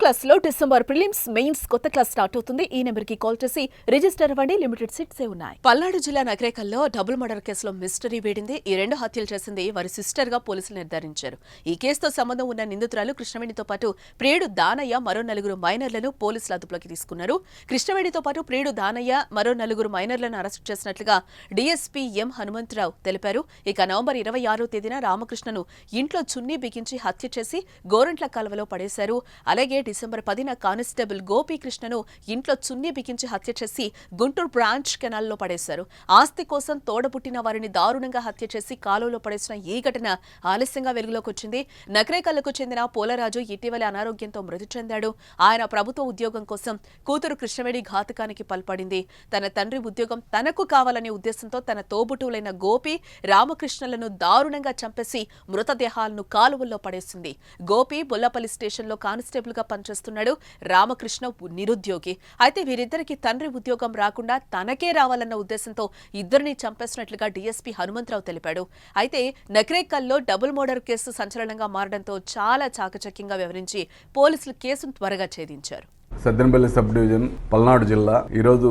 క్లాస్లో December prelims mains కొత్త class start అవుతుంది. ఈ నెంబర్కి కాల్ చేసి రిజిస్టర్ అవ్వండి. లిమిటెడ్ సీట్సే ఉన్నాయి. పల్నాడు జిల్లా నగరేకల్లో డబుల్ మర్డర్ కేసులో మిస్టరీ వేడింది. ఈ రెండు హత్యలు చేసింది వారి సిస్టర్ గా పోలీసులు నిర్ధారించారు. ఈ కేసుతో సంబంధం ఉన్న నిందితురాలు కృష్ణవేణితో పాటు ప్రియుడు దానయ్య మరో 4 మైనర్లను పోలీసులు అదుపులోకి తీసుకున్నారు. కృష్ణవేణితో పాటు ప్రియుడు దానయ్య మరో 4 మైనర్లను అరెస్టు చేసినట్లుగా డీఎస్పీ ఎం హనుమంతరావు తెలిపారు. ఇక నవంబర్ 26వ తేదీన రామకృష్ణను ఇంట్లో చున్నీ బిగించి హత్య చేసి గోరంట్ల కాలువలో పడేశారు. అలాగే డిసెంబర్ 10న కానిస్టేబుల్ గోపీకృష్ణను ఇంట్లో చున్నీ బిగించి హత్య చేసి గుంటూరు బ్రాంచ్ కెనాల్లో పడేశారు. ఆస్తి కోసం తోడబుట్టిన వారిని దారుణంగా హత్య చేసి కాలువలో పడేసిన ఈ ఘటన ఆలస్యంగా వెలుగులోకి వచ్చింది. నగరేకల్లకు చెందిన పోలరాజు ఇటీవల అనారోగ్యంతో మృతి చెందాడు. ఆయన ప్రభుత్వ ఉద్యోగం కోసం కూతురు కృష్ణవేణి ఘాతకానికి పాల్పడింది. తన తండ్రి ఉద్యోగం తనకు కావాలనే ఉద్దేశంతో తన తోబుటువులైన గోపి రామకృష్ణలను దారుణంగా చంపేసి మృతదేహాలను కాలువల్లో పడేసింది. గోపి బొల్లపల్లి స్టేషన్లో కానిస్టేబుల్ గా పనిచేస్తున్నాడు. రామకృష్ణ నిరుద్యోగి. అయితే వీరిద్దరికి తండ్రి ఉద్యోగం రాకుండా తనకే రావాలన్న ఉద్దేశంతో ఇద్దరిని చంపేసినట్లుగా డీఎస్పీ హనుమంతరావు తెలిపాడు. అయితే నగరేకల్లో డబుల్ మర్డర్ కేసు సంచలనంగా మారడంతో చాలా చాకచక్యంగా వ్యవహరించి పోలీసులు కేసును త్వరగా ఛేదించారు. సద్దెనపల్లి సబ్ డివిజన్ పల్నాడు జిల్లా ఈరోజు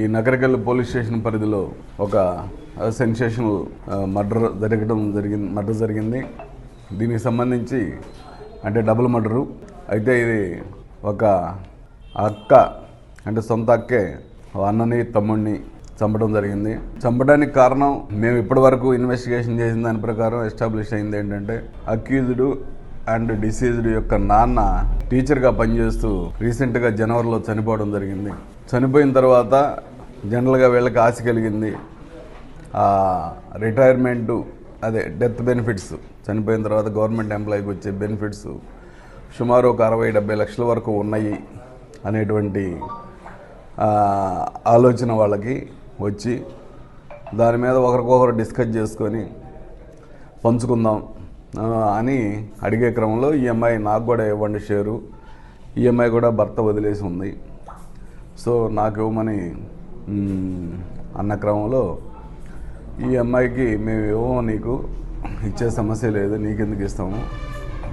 ఈ నగరేకల్ పోలీస్ స్టేషన్ పరిధిలో ఒక సెన్సేషనల్ మర్డర్ జరిగింది. దీనికి సంబంధించి అంటే డబుల్ మర్డరు. అయితే ఇది ఒక అక్క అంటే సొంత అక్కే అన్నని తమ్ముడిని చంపడం జరిగింది. చంపడానికి కారణం మేము ఇప్పటివరకు ఇన్వెస్టిగేషన్ చేసిన దాని ప్రకారం ఎస్టాబ్లిష్ అయింది ఏంటంటే అక్యూజ్డ్ అండ్ డిసీజ్డ్ యొక్క నాన్న టీచర్గా పనిచేస్తూ రీసెంట్గా జనవరిలో చనిపోవడం జరిగింది. చనిపోయిన తర్వాత జనరల్గా వీళ్ళకి ఆశ కలిగింది రిటైర్మెంటు అదే డెత్ బెనిఫిట్స్, చనిపోయిన తర్వాత గవర్నమెంట్ ఎంప్లాయీకి వచ్చే బెనిఫిట్స్ సుమారు ఒక 60-70 లక్షల వరకు ఉన్నాయి అనేటువంటి ఆలోచన వాళ్ళకి వచ్చి దాని మీద ఒకరికొకరు డిస్కస్ చేసుకొని పంచుకుందాం అని అడిగే క్రమంలో ఈ అమ్మాయి నాకు కూడా ఇవ్వండి షేరు, ఈ అమ్మాయి కూడా భర్త వదిలేసి ఉంది, సో నాకు ఇవ్వమని అన్న క్రమంలో ఈ అమ్మాయికి మేము ఇవ్వము, నీకు ఇచ్చే సమస్య లేదు, నీకెందుకు ఇస్తాము,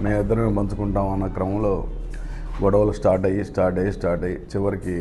మేమిద్దరమే పంచుకుంటాం అన్న క్రమంలో గొడవలు స్టార్ట్ అయ్యి చివరికి